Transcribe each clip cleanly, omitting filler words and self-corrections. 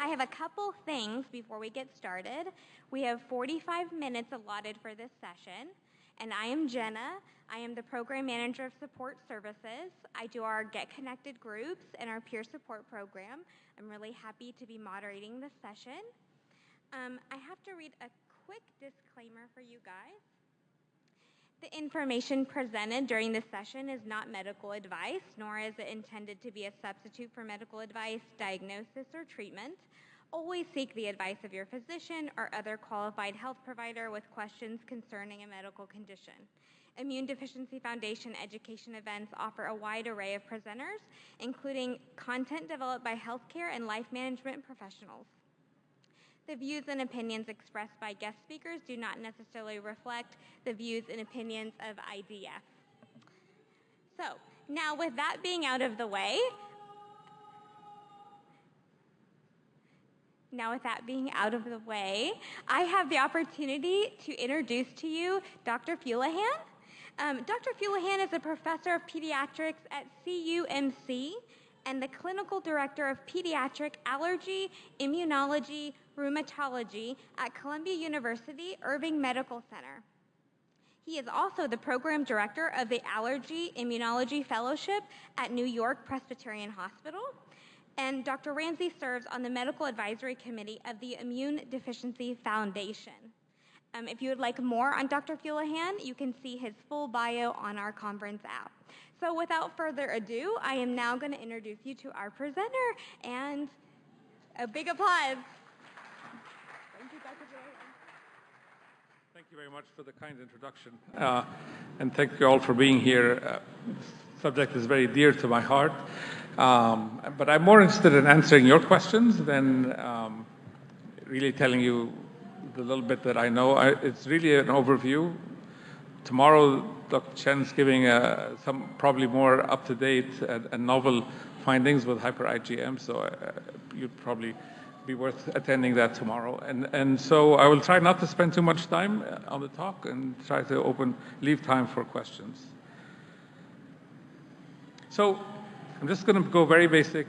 I have a couple things before we get started. We have 45 minutes allotted for this session, and I am Jenna. I am the Program Manager of Support Services. I do our Get Connected groups and our peer support program. I'm really happy to be moderating this session. I have to read a quick disclaimer for you guys. The information presented during this session is not medical advice, nor is it intended to be a substitute for medical advice, diagnosis, or treatment. Always seek the advice of your physician or other qualified health provider with questions concerning a medical condition. Immune Deficiency Foundation education events offer a wide array of presenters, including content developed by healthcare and life management professionals. The views and opinions expressed by guest speakers do not necessarily reflect the views and opinions of IDF. So, now with that being out of the way, I have the opportunity to introduce to you Dr. Fulahan. Dr. Fulahan is a professor of pediatrics at CUMC and the clinical director of pediatric allergy, immunology, rheumatology at Columbia University Irving Medical Center. He is also the program director of the Allergy Immunology Fellowship at New York Presbyterian Hospital. And Dr. Ramsey serves on the medical advisory committee of the Immune Deficiency Foundation. If you would like more on Dr. Fulahan, you can see his full bio on our conference app. So without further ado, I am now going to introduce you to our presenter, and a big applause. Thank you, Dr. Fulahan. Thank you very much for the kind introduction, and thank you all for being here. The subject is very dear to my heart, but I'm more interested in answering your questions than really telling you the little bit that I know. It's really an overview. Tomorrow, Dr. Chen's giving some probably more up-to-date and novel findings with Hyper IgM, so you'd probably be worth attending that tomorrow. And so I will try not to spend too much time on the talk and try to leave time for questions. So I'm just going to go very basic.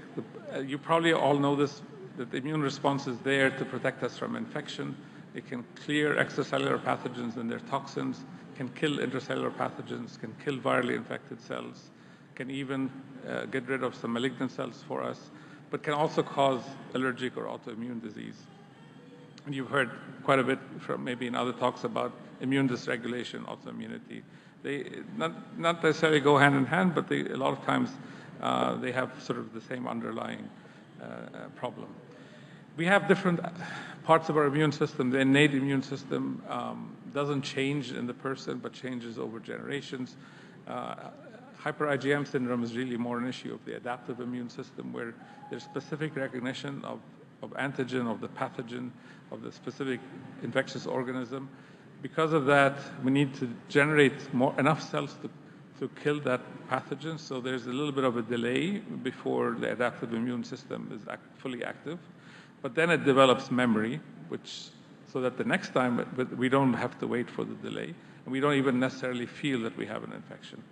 You probably all know this, that the immune response is there to protect us from infection. It can clear extracellular pathogens and their toxins, can kill intracellular pathogens, can kill virally infected cells, can even get rid of some malignant cells for us, but can also cause allergic or autoimmune disease. And you've heard quite a bit from maybe in other talks about immune dysregulation, autoimmunity. They not necessarily go hand in hand, but a lot of times they have sort of the same underlying problem. We have different parts of our immune system. The innate immune system doesn't change in the person, but changes over generations. Hyper IgM syndrome is really more an issue of the adaptive immune system, where there's specific recognition of antigen, of the pathogen, of the specific infectious organism. Because of that, we need to generate enough cells to kill that pathogen. So there's a little bit of a delay before the adaptive immune system is fully active. But then it develops memory, so that the next time we don't have to wait for the delay, and we don't even necessarily feel that we have an infection.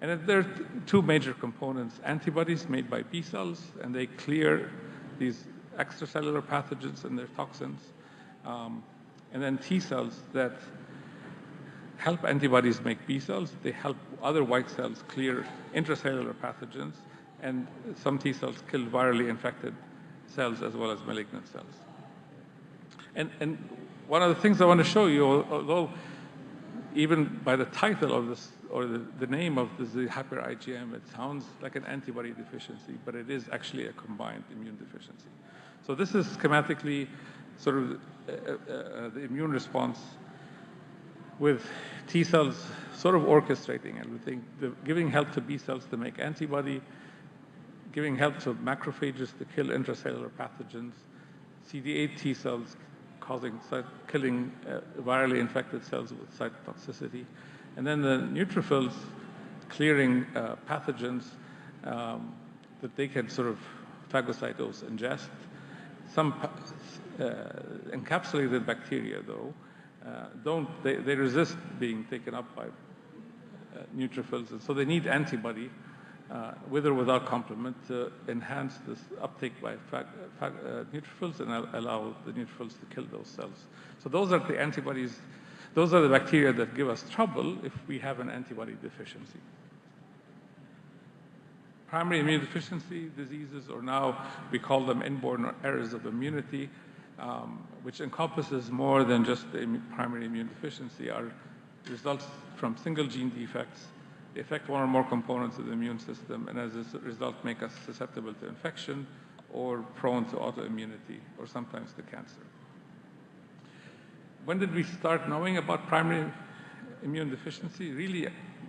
And there are two major components: antibodies made by B cells, and they clear these extracellular pathogens and their toxins, and then T cells that help antibodies make B cells. They help other white cells clear intracellular pathogens, and some T cells kill virally infected cells as well as malignant cells. And one of the things I want to show you, although even by the title of this, or the name of the Hyper IgM, it sounds like an antibody deficiency, but it is actually a combined immune deficiency. So this is schematically sort of the immune response, with T cells sort of orchestrating everything, giving help to B cells to make antibody, giving help to macrophages to kill intracellular pathogens, CD8 T cells killing virally infected cells with cytotoxicity, and then the neutrophils clearing pathogens that they can sort of phagocytose, ingest. Some encapsulated bacteria, though, they resist being taken up by neutrophils, and so they need antibody with or without complement, to enhance this uptake by neutrophils and allow the neutrophils to kill those cells. So those are the antibodies, those are the bacteria that give us trouble if we have an antibody deficiency. Primary immunodeficiency diseases, or now we call them inborn errors of immunity, which encompasses more than just the primary immunodeficiency, are results from single gene defects. They affect one or more components of the immune system, and as a result make us susceptible to infection or prone to autoimmunity, or sometimes to cancer. When did we start knowing about primary immune deficiency? Really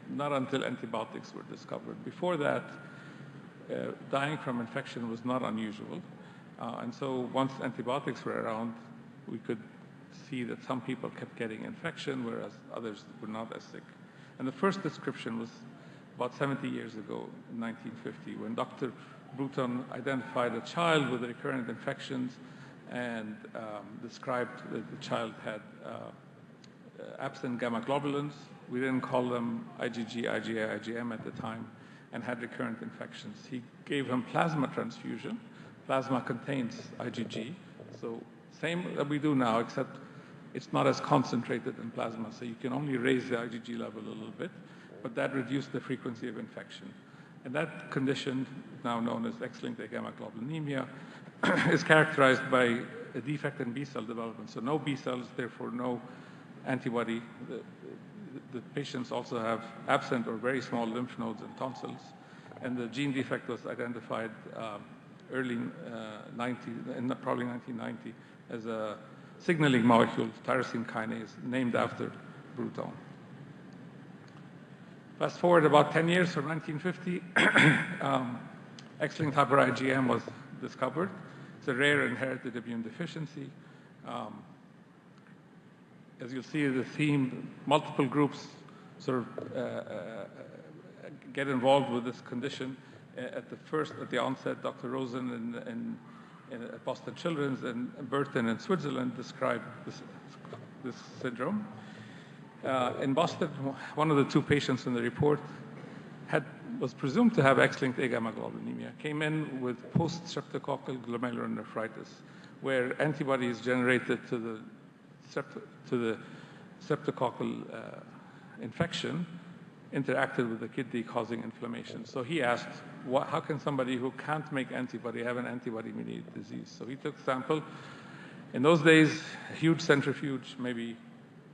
not until antibiotics were discovered. Before that, dying from infection was not unusual. And so once antibiotics were around, we could see that some people kept getting infection, whereas others were not as sick. And the first description was about 70 years ago, in 1950, when Dr. Bruton identified a child with recurrent infections and described that the child had absent gamma globulins. We didn't call them IgG, IgA, IgM at the time, and had recurrent infections. He gave him plasma transfusion. Plasma contains IgG, so same that we do now, except it's not as concentrated in plasma, so you can only raise the IgG level a little bit, but that reduced the frequency of infection. And that condition, now known as X-linked agammaglobulinemia, is characterized by a defect in B cell development. So no B cells, therefore no antibody. The patients also have absent or very small lymph nodes and tonsils. And the gene defect was identified early probably 1990, as a signaling molecule, tyrosine kinase, named after Bruton. Fast forward about 10 years from 1950, X-linked Hyper IgM was discovered. It's a rare inherited immune deficiency. As you'll see, the theme, multiple groups sort of get involved with this condition. At the onset, Dr. Rosen at Boston Children's and Burton in Switzerland described this syndrome. In Boston, one of the two patients in the report was presumed to have X-linked agammaglobulinemia, came in with post-streptococcal glomerulonephritis, where antibodies generated to the streptococcal infection interacted with the kidney, causing inflammation. So he asked, how can somebody who can't make antibody have an antibody-mediated disease? So he took a sample. In those days, a huge centrifuge, maybe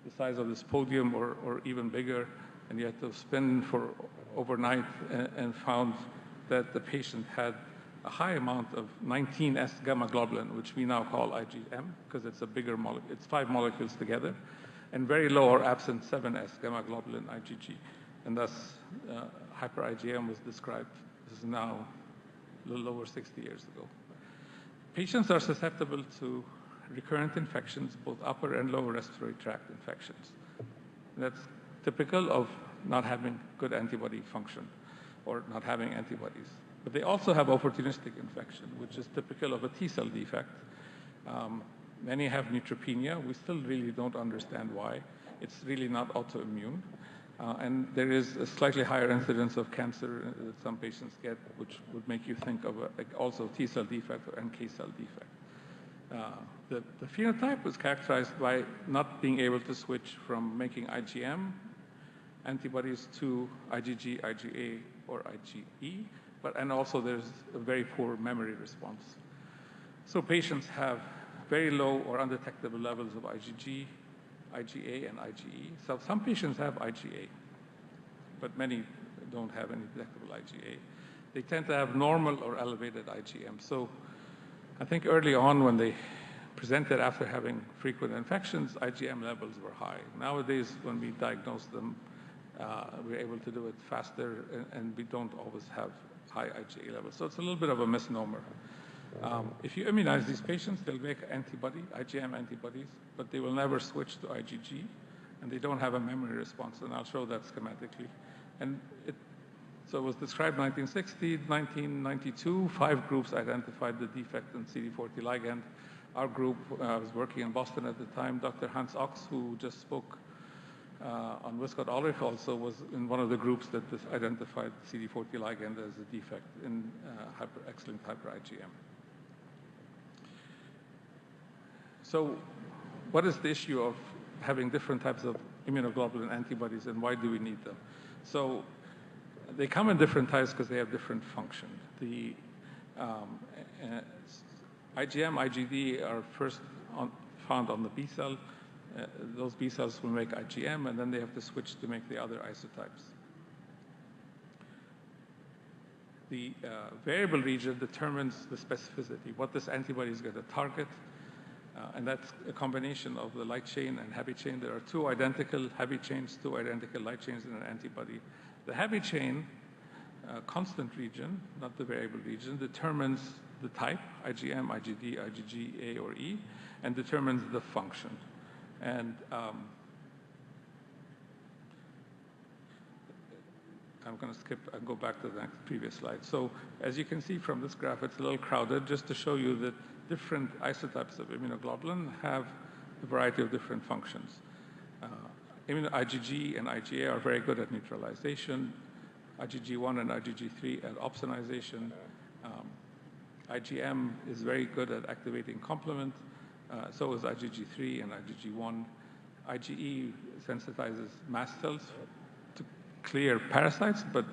the size of this podium or even bigger, and you had to spin for overnight, and found that the patient had a high amount of 19S gamma globulin, which we now call IgM, because it's a bigger molecule. It's 5 molecules together, and very low or absent 7S gamma globulin IgG. And thus, Hyper IgM was described. This is now a little over 60 years ago. Patients are susceptible to recurrent infections, both upper and lower respiratory tract infections. That's typical of not having good antibody function or not having antibodies. But they also have opportunistic infection, which is typical of a T cell defect. Many have neutropenia. We still really don't understand why. It's really not autoimmune. And there is a slightly higher incidence of cancer that some patients get, which would make you think of also T cell defect or NK cell defect. The phenotype was characterized by not being able to switch from making IgM antibodies to IgG, IgA, or IgE, and also there's a very poor memory response. So patients have very low or undetectable levels of IgG, IgA, and IgE. So some patients have IgA, but many don't have any detectable IgA. They tend to have normal or elevated IgM. So I think early on when they presented after having frequent infections, IgM levels were high. Nowadays, when we diagnose them, we're able to do it faster, and we don't always have high IgA levels. So it's a little bit of a misnomer. If you immunize these patients, they'll make IgM antibodies, but they will never switch to IgG, and they don't have a memory response, and I'll show that schematically. And so it was described in 1960, 1992, 5 groups identified the defect in CD40 ligand. Our group was working in Boston at the time. Dr. Hans Ochs, who just spoke on Wiskott-Ulrich also was in one of the groups that identified CD40 ligand as a defect in X-linked hyper IgM. So what is the issue of having different types of immunoglobulin antibodies, and why do we need them? So they come in different types because they have different function. The IgM, IgD are first found on the B cell. Those B cells will make IgM, and then they have to switch to make the other isotypes. The variable region determines the specificity, what this antibody is going to target, and that's a combination of the light chain and heavy chain. There are two identical heavy chains, two identical light chains in an antibody. The heavy chain, constant region, not the variable region, determines the type, IgM, IgD, IgG, A, or E, and determines the function. And I'm going to skip and go back to the next previous slide. So as you can see from this graph, it's a little crowded, just to show you that different isotypes of immunoglobulin have a variety of different functions. IgG and IgA are very good at neutralization. IgG1 and IgG3 at opsonization. IgM is very good at activating complement. So is IgG3 and IgG1. IgE sensitizes mast cells to clear parasites, but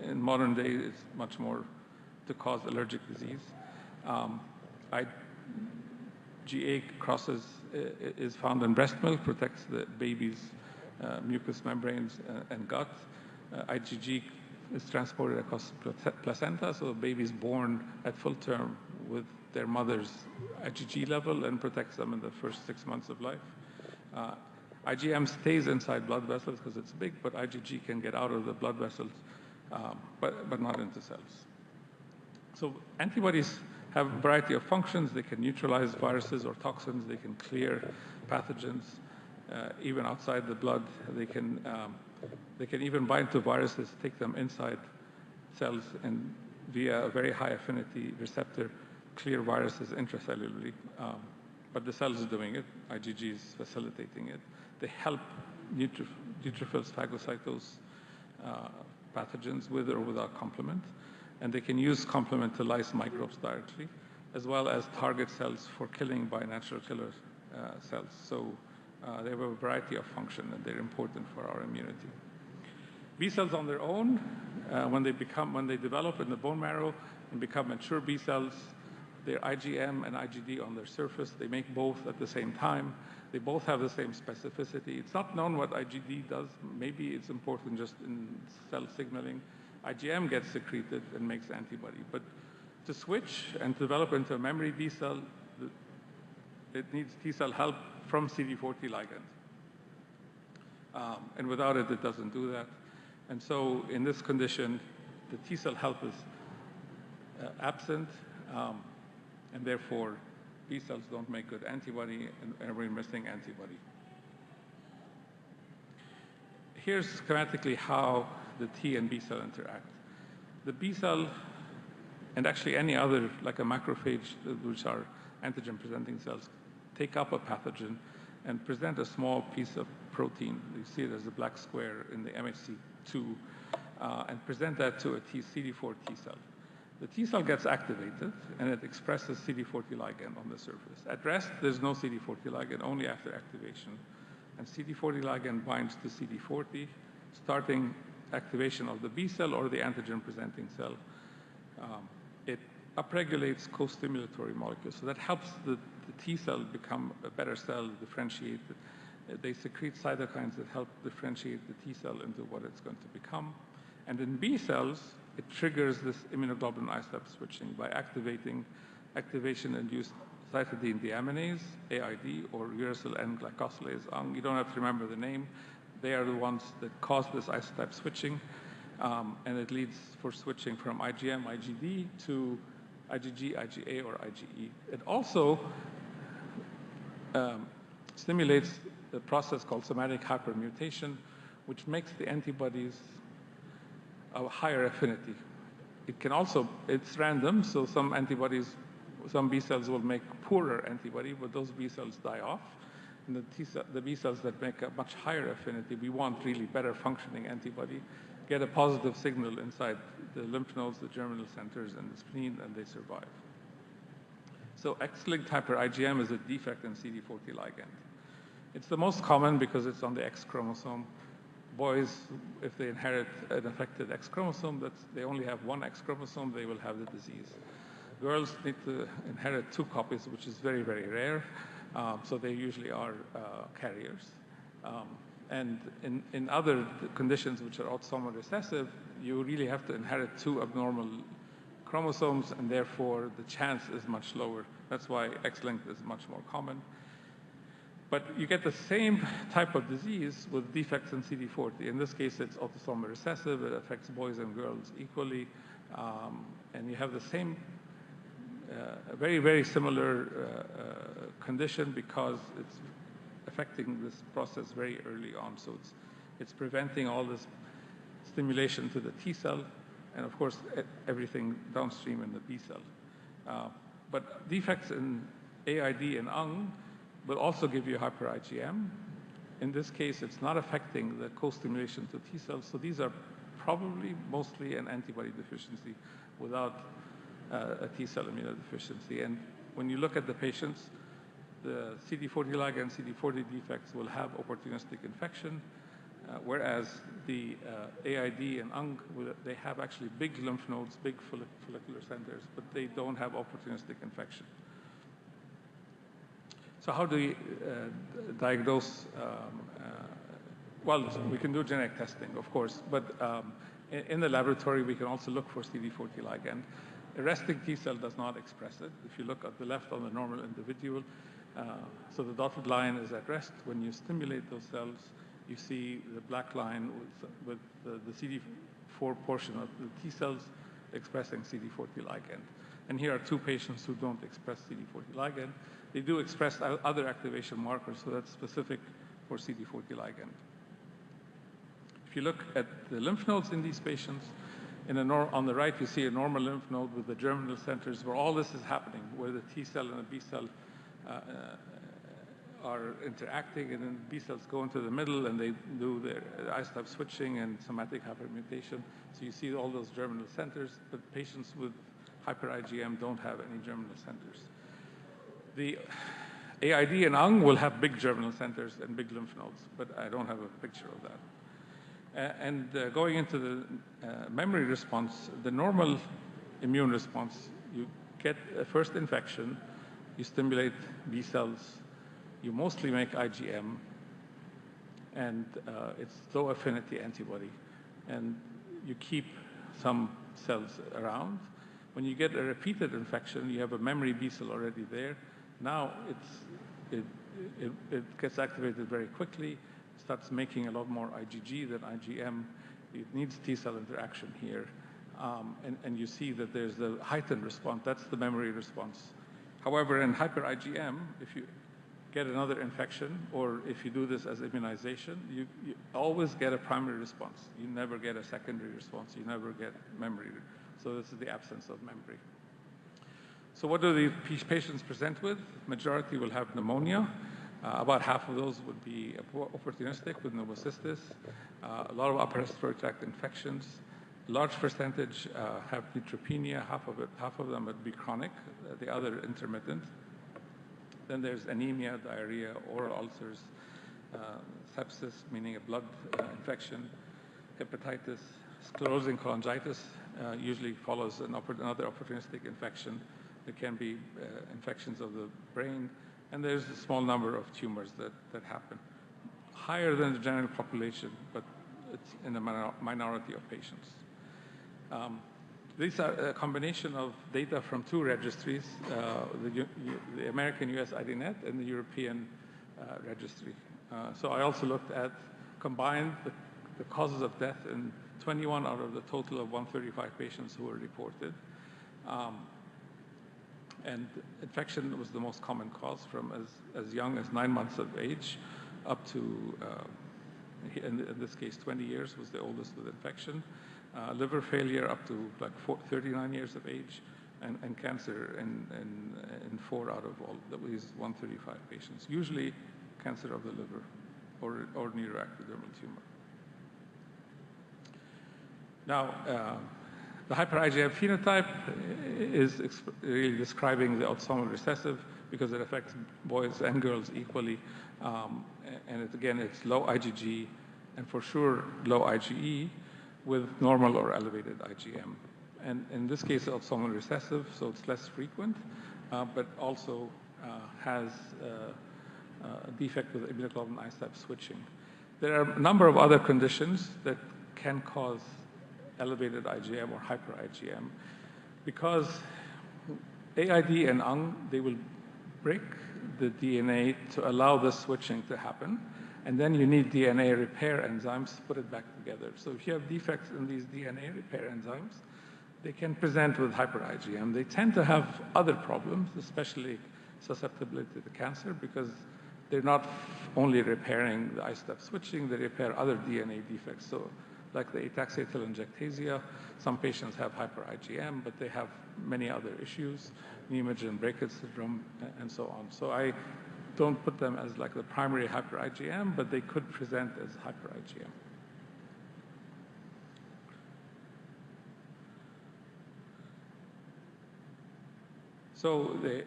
in modern day, it's much more to cause allergic disease. IgA is found in breast milk, protects the baby's mucous membranes and gut. IgG is transported across placenta, so the baby is born at full term with their mother's IgG level and protects them in the first 6 months of life. IgM stays inside blood vessels because it's big, but IgG can get out of the blood vessels, but not into cells. So antibodies have a variety of functions. They can neutralize viruses or toxins. They can clear pathogens, even outside the blood. They can even bind to viruses, take them inside cells, and via a very high affinity receptor, clear viruses intracellularly. But the cell is doing it. IgG is facilitating it. They help neutrophils phagocytose pathogens with or without complement. And they can use complement to lyse microbes directly, as well as target cells for killing by natural killer cells. So they have a variety of function, and they're important for our immunity. B cells on their own, when they develop in the bone marrow and become mature B cells, they're IgM and IgD on their surface. They make both at the same time. They both have the same specificity. It's not known what IgD does. Maybe it's important just in cell signaling. IgM gets secreted and makes antibody. But to switch and develop into a memory B cell, it needs T cell help from CD40 ligand. And without it, it doesn't do that. And so in this condition, the T cell help is absent, and therefore B cells don't make good antibody, and we're missing antibody. Here's schematically how the T and B cell interact. The B cell, and actually any other, like a macrophage, which are antigen-presenting cells, take up a pathogen and present a small piece of protein. You see it as a black square in the MHC2, and present that to a CD4 T cell. The T cell gets activated, and it expresses CD40 ligand on the surface. At rest, there's no CD40 ligand, only after activation. And CD40 ligand binds to CD40, starting activation of the B cell or the antigen-presenting cell. It upregulates co-stimulatory molecules, so that helps the T cell become a better cell, differentiate. They secrete cytokines that help differentiate the T cell into what it's going to become. And in B cells, it triggers this immunoglobulin isotype switching by activation-induced cytidine deaminase, AID, or uracil N-glycosylase. You don't have to remember the name. They are the ones that cause this isotype switching, and it leads for switching from IgM, IgD to IgG, IgA, or IgE. It also stimulates the process called somatic hypermutation, which makes the antibodies of higher affinity. It can also, it's random, so some B cells will make poorer antibody, but those B cells die off. in the B cells that make a much higher affinity, we want really better functioning antibody, get a positive signal inside the lymph nodes, the germinal centers, and the spleen, and they survive. So X-linked hyper IgM is a defect in CD40 ligand. It's the most common because it's on the X chromosome. Boys, if they inherit an affected X chromosome, they only have one X chromosome, they will have the disease. Girls need to inherit 2 copies, which is very, very rare. So they usually are carriers. And in other conditions which are autosomal recessive, you really have to inherit 2 abnormal chromosomes, and therefore the chance is much lower. That's why X-linked is much more common. But you get the same type of disease with defects in CD40. In this case, it's autosomal recessive. It affects boys and girls equally. And you have the same very, very similar condition because it's affecting this process very early on. So it's preventing all this stimulation to the T cell and, of course, everything downstream in the B cell. But defects in AID and UNG will also give you hyper IgM. In this case, it's not affecting the co-stimulation to T cells. So these are probably mostly an antibody deficiency without a T cell immunodeficiency. And when you look at the patients, the CD40 ligand, CD40 defects will have opportunistic infection, whereas the AID and UNG, they have actually big lymph nodes, big follicular centers, but they don't have opportunistic infection. So how do we diagnose? Well, we can do genetic testing, of course, but in the laboratory, we can also look for CD40 ligand. A resting T cell does not express it. If you look at the left on the normal individual, so the dotted line is at rest. When you stimulate those cells, you see the black line with the CD4 portion of the T cells expressing CD40 ligand. And here are 2 patients who don't express CD40 ligand. They do express other activation markers, so that's specific for CD40 ligand. If you look at the lymph nodes in these patients, on the right, you see a normal lymph node with the germinal centers where all this is happening, where the T cell and the B cell are interacting, and then B cells go into the middle and they do their isotype switching and somatic hypermutation. So you see all those germinal centers, but patients with hyper IgM don't have any germinal centers. The AID and UNG will have big germinal centers and big lymph nodes, but I don't have a picture of that. And going into the memory response, the normal immune response, you get a first infection, you stimulate B cells, you mostly make IgM, and it's low affinity antibody. And you keep some cells around. When you get a repeated infection, you have a memory B cell already there. Now it gets activated very quickly, starts making a lot more IgG than IgM. It needs T cell interaction here. And you see that there's the heightened response. That's the memory response. However, in hyper IgM, if you get another infection, or if you do this as immunization, you always get a primary response. You never get a secondary response. You never get memory. So this is the absence of memory. So what do these patients present with? Majority will have pneumonia. About half of those would be opportunistic with pneumocystis. A lot of upper respiratory tract infections. A large percentage have neutropenia. Half of them would be chronic. The other intermittent. Then there's anemia, diarrhea, oral ulcers, sepsis, meaning a blood infection, hepatitis, sclerosing cholangitis usually follows another opportunistic infection. There can be infections of the brain, and there's a small number of tumors that happen. Higher than the general population, but it's in a minority of patients. These are a combination of data from 2 registries, the American US IDNet and the European registry. So I also looked at combined the causes of death in 21 out of the total of 135 patients who were reported. And infection was the most common cause from as young as 9 months of age up to, in this case, 20 years was the oldest with infection. Liver failure up to like 39 years of age, and cancer in 4 out of all these 135 patients. Usually cancer of the liver or neuroectodermal tumor. Now, the Hyper IgM phenotype is really describing the autosomal recessive because it affects boys and girls equally. And again, it's low IgG and for sure low IgE with normal or elevated IgM. And in this case, autosomal recessive, so it's less frequent, but also has a defect with immunoglobulin I-step switching. There are a number of other conditions that can cause elevated IgM or hyper IgM because AID and UNG, they will break the DNA to allow the switching to happen. And then you need DNA repair enzymes to put it back together. So if you have defects in these DNA repair enzymes, they can present with hyper IgM. They tend to have other problems, especially susceptibility to cancer, because they're not only repairing the I-step switching, they repair other DNA defects. So like the ataxia-telangiectasia, some patients have hyper IgM, but they have many other issues, Niemann breakage syndrome, and so on. So I don't put them as like the primary hyper IgM, but they could present as hyper IgM. So the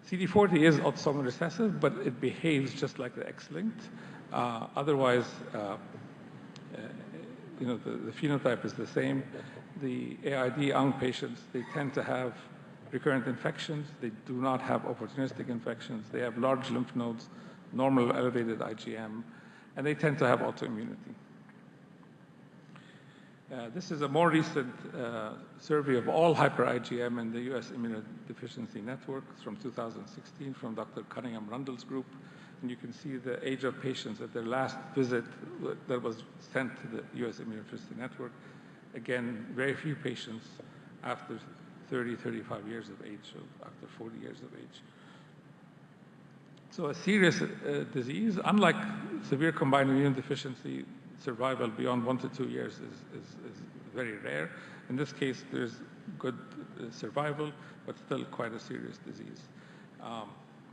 CD40 is autosomal recessive, but it behaves just like the X-linked. Otherwise, the phenotype is the same. The AID-UNG patients, they tend to have recurrent infections. They do not have opportunistic infections. They have large lymph nodes, normal elevated IgM, and they tend to have autoimmunity. This is a more recent survey of all hyper IgM in the US Immunodeficiency Network from 2016 from Dr. Cunningham Rundle's group. And you can see the age of patients at their last visit that was sent to the US Immunodeficiency Network. Again, very few patients after 30, 35 years of age, so after 40 years of age. So a serious disease, unlike severe combined immune deficiency, survival beyond 1 to 2 years is very rare. In this case, there's good survival, but still quite a serious disease.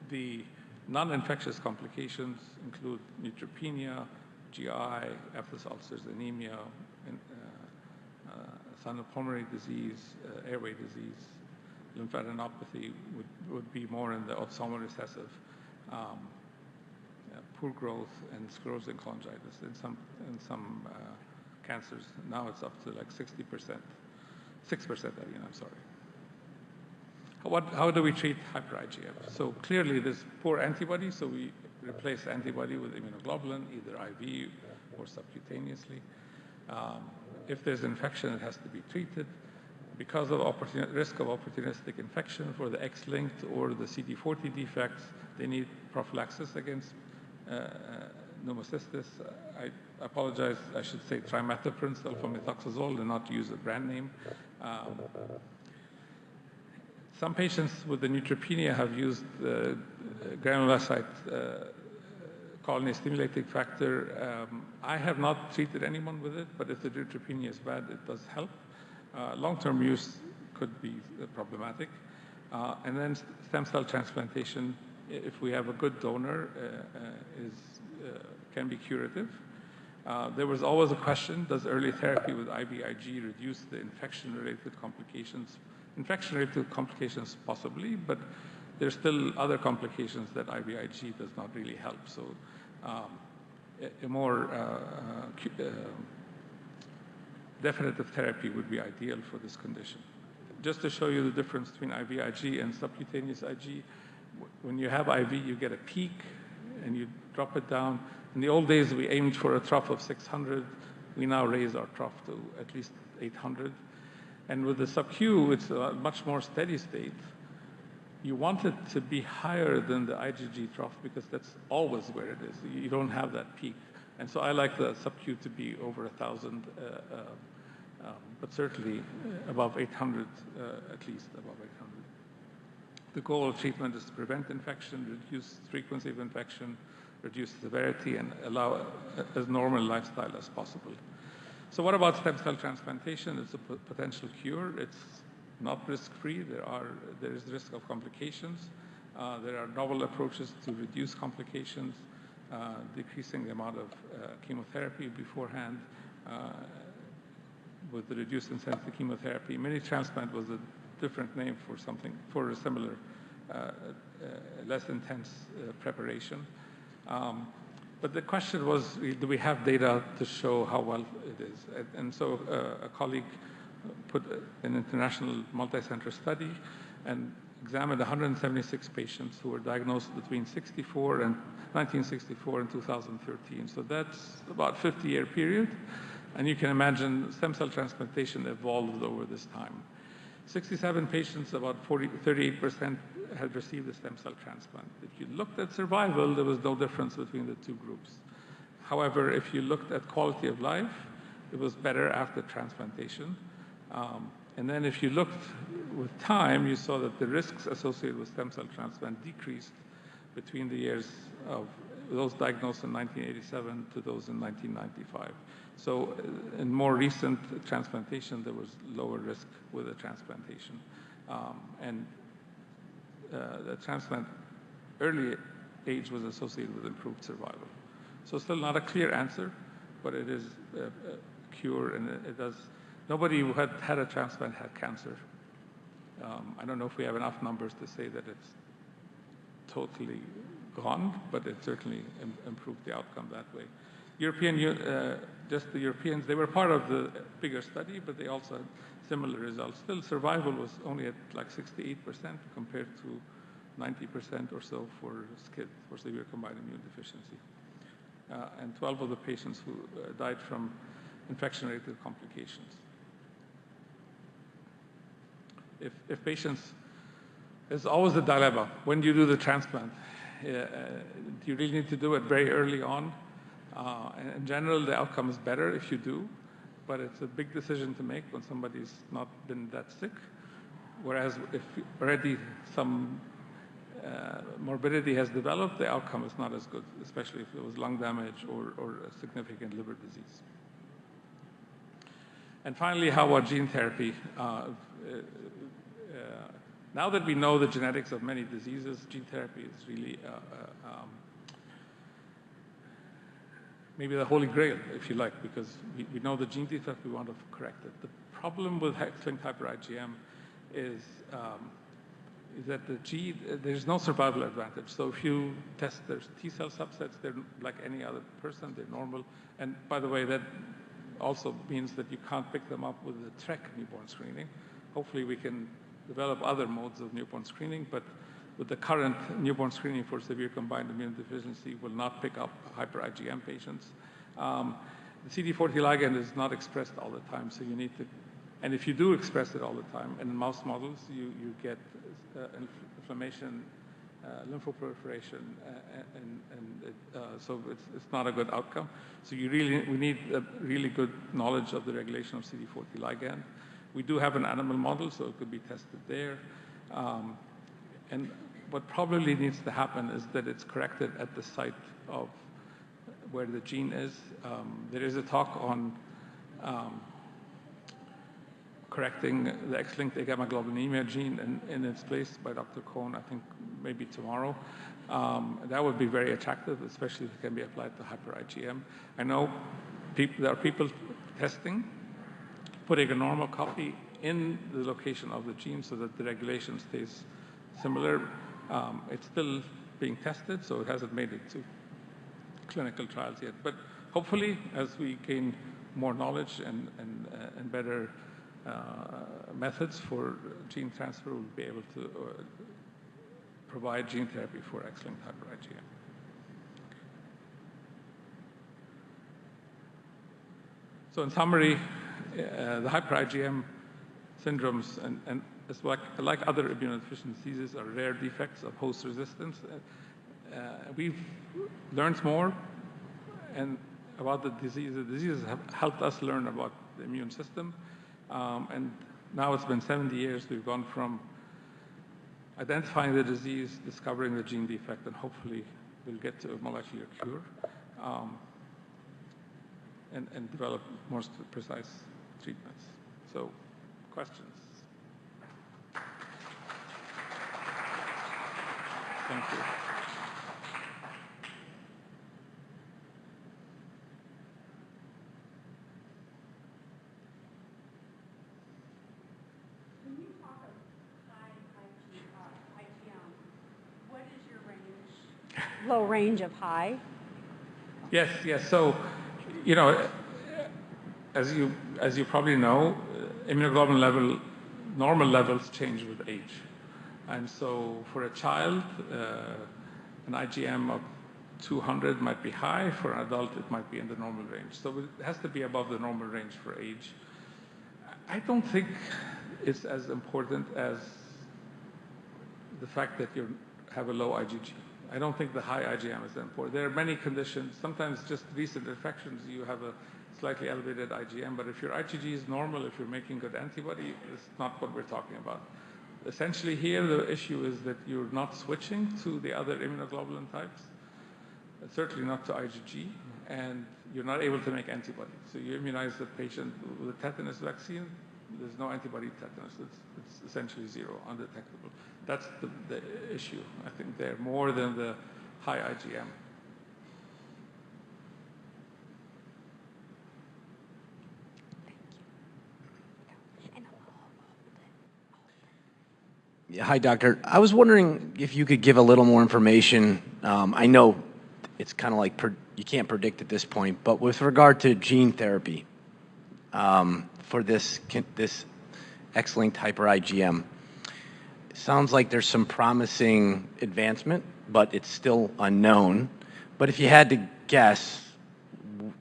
The non-infectious complications include neutropenia, GI, aphthous ulcers, anemia, sinopulmonary disease, airway disease, lymphadenopathy would be more in the autosomal recessive. Poor growth and sclerosing cholangitis in some cancers. Now it's up to like 60%, 6%, I'm sorry. How do we treat hyper IgM? So clearly there's poor antibody, so we replace antibody with immunoglobulin, either IV or subcutaneously. If there's infection, it has to be treated. Because of risk of opportunistic infection for the X-linked or the CD40 defects, they need prophylaxis against pneumocystis. I apologize, I should say trimethoprim sulfamethoxazole and not use a brand name. Some patients with the neutropenia have used granulocyte colony stimulating factor. I have not treated anyone with it, but if the neutropenia is bad, it does help. Long-term use could be problematic. And then stem cell transplantation, if we have a good donor, can be curative. There was always a question, does early therapy with IVIG reduce the infection-related complications? Infection-related complications possibly, but there's still other complications that IVIG does not really help. So a more definitive therapy would be ideal for this condition. Just to show you the difference between IVIG and subcutaneous IG, when you have IV, you get a peak and you drop it down. In the old days, we aimed for a trough of 600. We now raise our trough to at least 800. And with the sub-Q, it's a much more steady state. You want it to be higher than the IgG trough because that's always where it is. You don't have that peak. And so I like the sub-Q to be over 1,000, but certainly above 800, at least above 800. The goal of treatment is to prevent infection, reduce frequency of infection, reduce severity, and allow as normal lifestyle as possible. So what about stem cell transplantation? It's a potential cure. It's not risk-free. There is risk of complications. There are novel approaches to reduce complications. decreasing the amount of chemotherapy beforehand with the reduced intensity chemotherapy. Mini transplant was a different name for something, for a similar, less intense preparation. But the question was, do we have data to show how well it is? And so a colleague put an international multi-center study and examined 176 patients who were diagnosed between 1964 and 2013. So that's about a 50-year period. And you can imagine stem cell transplantation evolved over this time. 67 patients, about 38% had received a stem cell transplant. If you looked at survival, there was no difference between the two groups. However, if you looked at quality of life, it was better after transplantation. And then if you looked with time, you saw that the risks associated with stem cell transplant decreased between the years of those diagnosed in 1987 to those in 1995. So in more recent transplantation, there was lower risk with the transplantation. The transplant early age was associated with improved survival. So still not a clear answer, but it is a cure, and it does. Nobody who had a transplant had cancer. I don't know if we have enough numbers to say that it's totally gone, but it certainly improved the outcome that way. Just the Europeans, they were part of the bigger study, but they also had similar results. Still, survival was only at like 68% compared to 90% or so for SCID, for severe combined immune deficiency. And 12 of the patients who died from infection-related complications. If patients, there's always a dilemma. When do you do the transplant? Do you really need to do it very early on? In general, the outcome is better if you do, but it's a big decision to make when somebody's not been that sick. Whereas if already some morbidity has developed, the outcome is not as good, especially if there was lung damage or a significant liver disease. And finally, how about gene therapy? Now that we know the genetics of many diseases, gene therapy is really maybe the holy grail, if you like, because we know the gene defect, we want to correct it. The problem with X-linked Hyper IgM is that there's no survival advantage. So if you test their T cell subsets, they're like any other person, they're normal. And by the way, that also means that you can't pick them up with the TREC newborn screening. Hopefully we can develop other modes of newborn screening, but with the current newborn screening for severe combined immune deficiency will not pick up Hyper IgM patients. The CD40 ligand is not expressed all the time, so you need to, and if you do express it all the time, in mouse models, you get inflammation, lymphoproliferation, so it's not a good outcome. So we need a really good knowledge of the regulation of CD40 ligand. We do have an animal model, so it could be tested there. And what probably needs to happen is that it's corrected at the site of where the gene is. There is a talk on correcting the X-linked agammaglobulinemia gene in its place by Dr. Cohn, I think maybe tomorrow. That would be very attractive, especially if it can be applied to Hyper IgM. I know there are people testing, putting a normal copy in the location of the gene so that the regulation stays similar. It's still being tested, so it hasn't made it to clinical trials yet. But hopefully, as we gain more knowledge and better methods for gene transfer, we'll be able to provide gene therapy for X-linked Hyper IgM. So in summary, the Hyper IgM syndromes and it's like other immunodeficiency diseases are rare defects of host resistance. We've learned more about the disease. The diseases have helped us learn about the immune system. And now it's been 70 years. We've gone from identifying the disease, discovering the gene defect, and hopefully we'll get to a molecular cure and develop more precise treatments. So, questions? Thank you. low range of high? Yes, yes. So, you know, as you probably know, immunoglobulin normal levels change with age. And so for a child, an IgM of 200 might be high. For an adult, it might be in the normal range. So it has to be above the normal range for age. I don't think it's as important as the fact that you have a low IgG. I don't think the high IgM is important. There are many conditions. Sometimes just recent infections, you have a slightly elevated IgM, but if your IgG is normal, if you're making good antibody, it's not what we're talking about. Essentially here, the issue is that you're not switching to the other immunoglobulin types, certainly not to IgG, and you're not able to make antibody. So you immunize the patient with a tetanus vaccine, there's no antibody tetanus. It's essentially zero, undetectable. That's the issue, I think, there, more than the high IgM. Yeah, hi, doctor. I was wondering if you could give a little more information. I know it's kind of like you can't predict at this point, but with regard to gene therapy for this X-linked hyper IgM, it sounds like there's some promising advancement, but it's still unknown. But if you had to guess,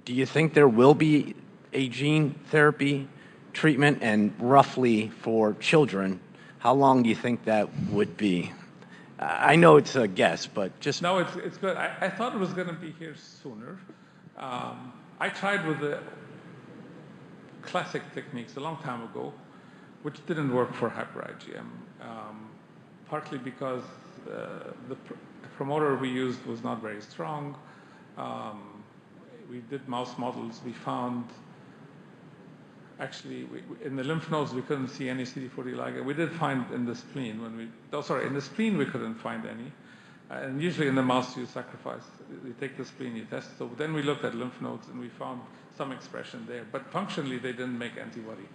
do you think there will be a gene therapy treatment, and roughly for children, how long do you think that would be? I know it's a guess, but just... No, it's good. I thought it was going to be here sooner. I tried with the classic techniques a long time ago, which didn't work for hyper IgM, partly because the promoter we used was not very strong. We did mouse models. We found, actually, in the lymph nodes, we couldn't see any CD40 ligand. We did find in the spleen in the spleen we couldn't find any. And usually in the mouse you sacrifice, you take the spleen, you test. So then we looked at lymph nodes and we found some expression there, but functionally they didn't make antibody.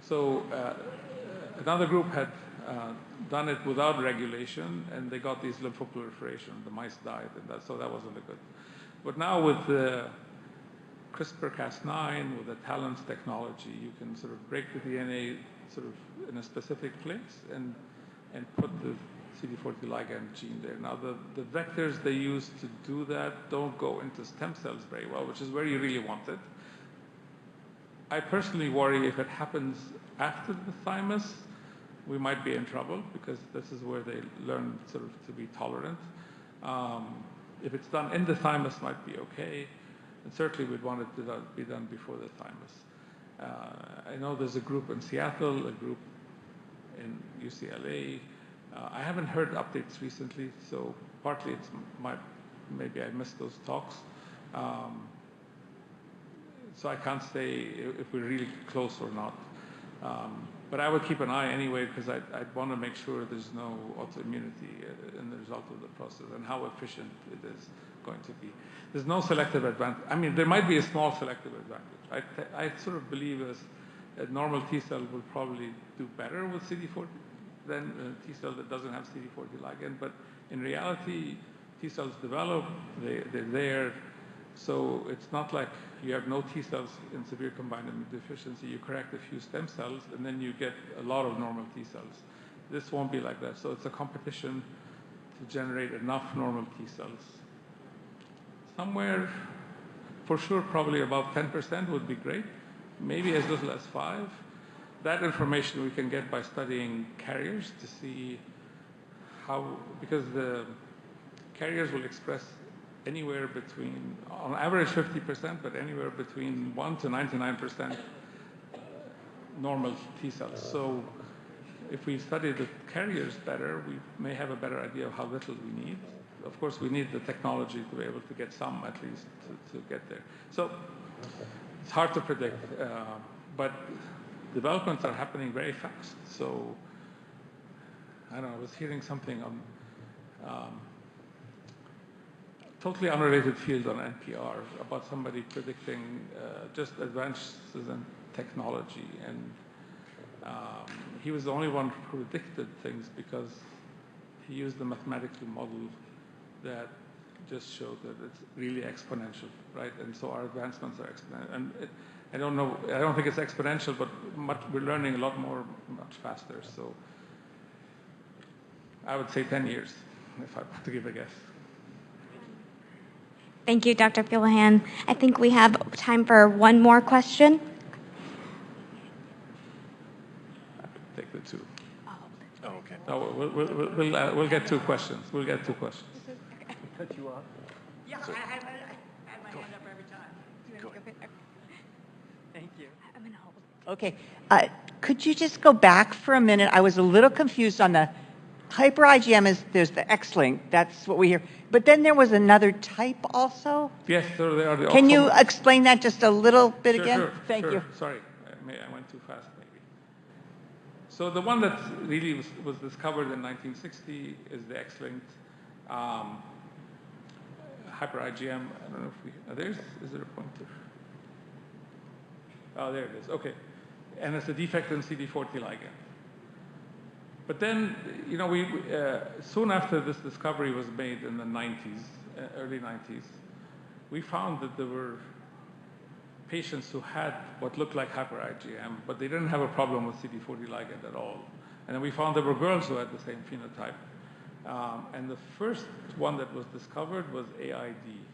So another group had done it without regulation, and they got these lymphoproliferation. The mice died, and so that wasn't a good. But now with the CRISPR-Cas9, with the TALENS technology, you can sort of break the DNA sort of in a specific place and put the CD40 ligand gene there. Now, the vectors they use to do that don't go into stem cells very well, which is where you really want it. I personally worry if it happens after the thymus, we might be in trouble, because this is where they learn sort of to be tolerant. If it's done in the thymus, might be okay. And certainly we'd want it to be done before the thymus. I know there's a group in Seattle, a group in UCLA. I haven't heard updates recently, so partly it's maybe I missed those talks. So I can't say if we're really close or not. But I would keep an eye anyway, because I'd want to make sure there's no autoimmunity in the result of the process, and how efficient it is going to be. There's no selective advantage. I mean, there might be a small selective advantage. I sort of believe a normal T cell will probably do better with CD40 than a T cell that doesn't have CD40 ligand. But in reality, T cells develop, they're there. So it's not like you have no T cells in severe combined immunodeficiency. You correct a few stem cells, and then you get a lot of normal T cells. This won't be like that. So it's a competition to generate enough normal T cells. Somewhere, for sure, probably about 10% would be great. Maybe as little as 5%. That information we can get by studying carriers to see how, because the carriers will express anywhere between, on average 50%, but anywhere between 1 to 99% normal T cells. So if we study the carriers better, we may have a better idea of how little we need. Of course, we need the technology to be able to get some, at least, to get there. So it's hard to predict, but developments are happening very fast. So I don't know, I was hearing something on totally unrelated field on NPR about somebody predicting just advances in technology. And he was the only one who predicted things because he used the mathematical model that just showed that it's really exponential, right? And so our advancements are exponential. And I don't think it's exponential, but we're learning a lot more, much faster. So I would say 10 years, if I were to give a guess. Thank you, Dr. Pulahan. I think we have time for one more question. Take the two. Oh, okay. No, we'll get two questions. We'll get two questions. Cut you off? Yeah, I had my hand up every time. Thank you. I'm going to hold. Okay, could you just go back for a minute? I was a little confused on the Hyper IgM. There's the X-linked, that's what we hear. But then there was another type also? Yes, so they are the Can you explain that just a little bit again? Sure, Thank you. Sorry, I went too fast maybe. So the one that really was discovered in 1960 is the X-linked Hyper IgM. I don't know if is there a pointer? Oh, there it is. Okay. And it's a defect in CD40 ligand. But then, you know, soon after this discovery was made in the 90s, early 90s, we found that there were patients who had what looked like Hyper IgM, but they didn't have a problem with CD40 ligand at all. And then we found there were girls who had the same phenotype. And the first one that was discovered was AID.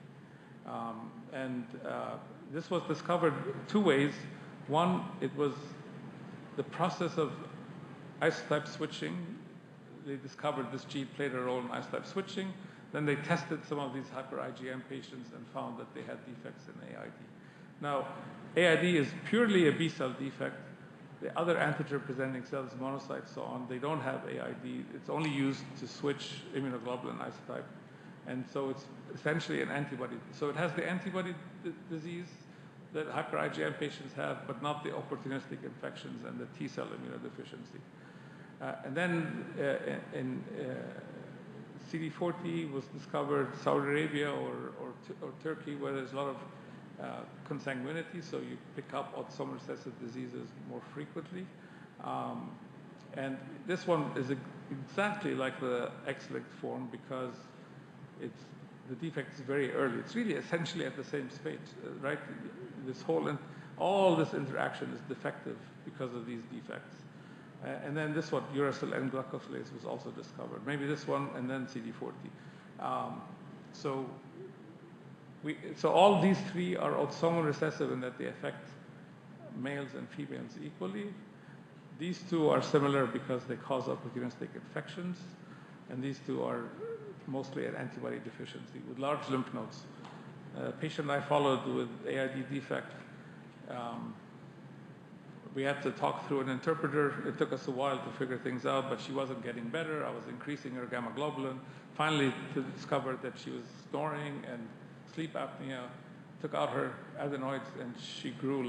This was discovered two ways. One, it was the process of isotype switching. They discovered this gene played a role in isotype switching. Then they tested some of these Hyper IgM patients and found that they had defects in AID. Now, AID is purely a B-cell defect. The other antigen-presenting cells, monocytes, so on, they don't have AID. It's only used to switch immunoglobulin isotype. And so it's essentially an antibody. So it has the antibody disease that Hyper IgM patients have, but not the opportunistic infections and the T-cell immunodeficiency. And then in CD40 was discovered Saudi Arabia or Turkey, where there's a lot of consanguinity, so you pick up autosomal recessive diseases more frequently. And this one is exactly like the X-linked form because the defect is very early. It's really essentially at the same stage, right? All this interaction is defective because of these defects. And then this one, uracil N-glucosylase, was also discovered. Maybe this one, and then CD40. So all these three are autosomal recessive in that they affect males and females equally. These two are similar because they cause opportunistic infections, and these two are mostly an antibody deficiency with large lymph nodes. A patient I followed with AID defect, we had to talk through an interpreter. It took us a while to figure things out, but she wasn't getting better. I was increasing her gamma globulin. Finally, to discover that she was snoring and sleep apnea. Took out her adenoids, and she grew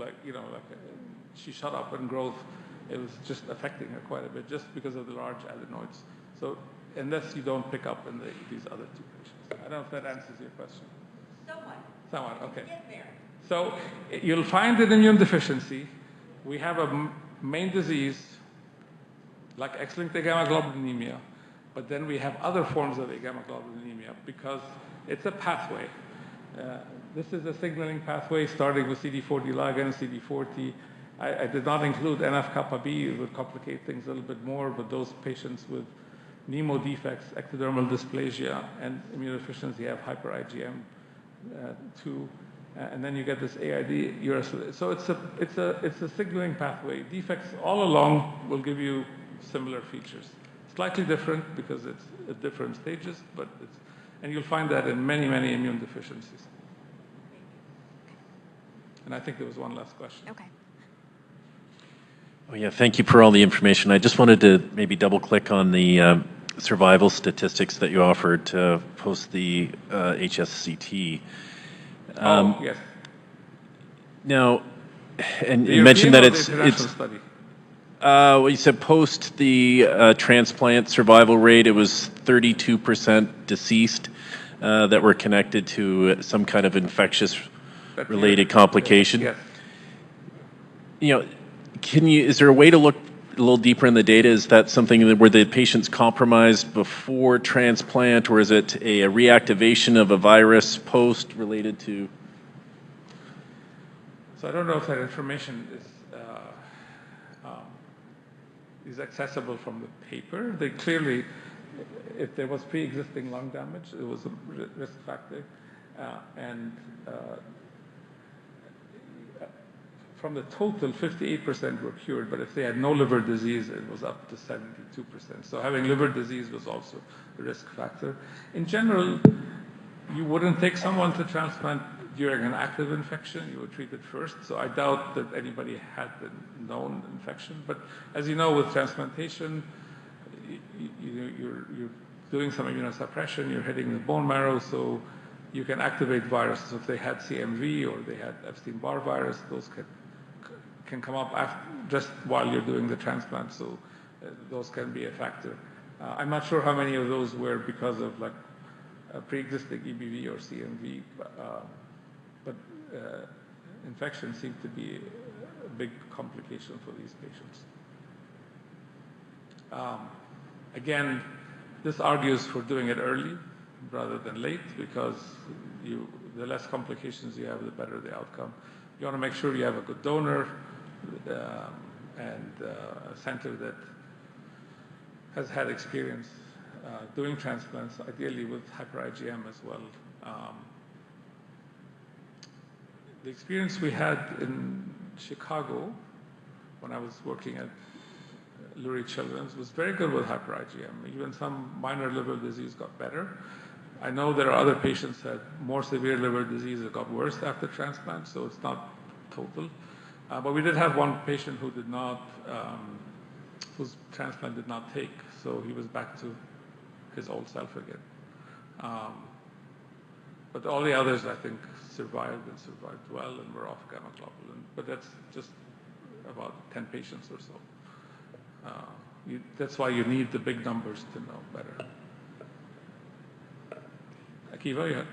she shut up in growth. It was just affecting her quite a bit, just because of the large adenoids. So, unless you don't pick up in these other two patients. I don't know if that answers your question. Somewhat, okay. So, you'll find an immune deficiency. We have a main disease, like X-linked agammaglobulinemia, but then we have other forms of agammaglobulinemia because it's a pathway. This is a signaling pathway starting with CD40 ligand, CD40. I did not include NF-kappa B. It would complicate things a little bit more, but those patients with NEMO defects, ectodermal dysplasia, and immunodeficiency have Hyper IgM too. And then you get this AID uracil. So it's a signaling pathway. Defects all along will give you similar features. Slightly different because it's at different stages, but and you'll find that in many, many immune deficiencies. And I think there was one last question. Okay. Oh, yeah, thank you for all the information. I just wanted to maybe double click on the survival statistics that you offered post the HSCT. Yes. Now, and you mentioned that it's study. well, you said post the transplant survival rate, it was 32% deceased that were connected to some kind of infectious related complication. Yes. You know, is there a way to look little deeper in the data, is that something that were the patients compromised before transplant, or is it a reactivation of a virus post related to? So I don't know if that information is accessible from the paper. They clearly, if there was pre-existing lung damage, it was a risk factor. And from the total, 58% were cured, but if they had no liver disease, it was up to 72%. So having liver disease was also a risk factor. In general, you wouldn't take someone to transplant during an active infection. You would treat it first. So I doubt that anybody had the known infection. But as you know, with transplantation, you're doing some immunosuppression, you're hitting the bone marrow, so you can activate viruses. So if they had CMV or they had Epstein-Barr virus, those can come up just while you're doing the transplant. So those can be a factor. I'm not sure how many of those were because of like pre-existing EBV or CMV, but infection seemed to be a big complication for these patients. Again, this argues for doing it early rather than late, because the less complications you have, the better the outcome. You want to make sure you have a good donor and a center that has had experience doing transplants, ideally with Hyper IgM as well. The experience we had in Chicago when I was working at Lurie Children's was very good with Hyper IgM. Even some minor liver disease got better. I know there are other patients that had more severe liver disease that got worse after transplant, so it's not total. But we did have one patient who did not, whose transplant did not take, so he was back to his old self again. But all the others, I think, survived well and were off gamma globulin. But that's just about 10 patients or so. That's why you need the big numbers to know better. Akiva, you had?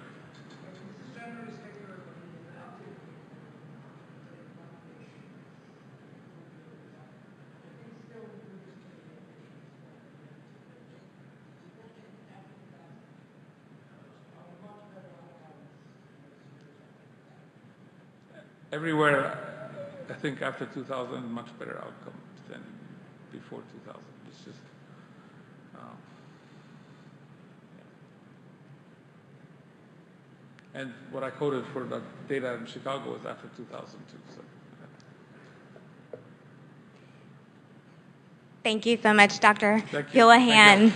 Everywhere, I think after 2000, much better outcomes than before 2000. It's just, and what I quoted for the data in Chicago was after 2002. So. Thank you so much, Dr. Thank you. Houlihan.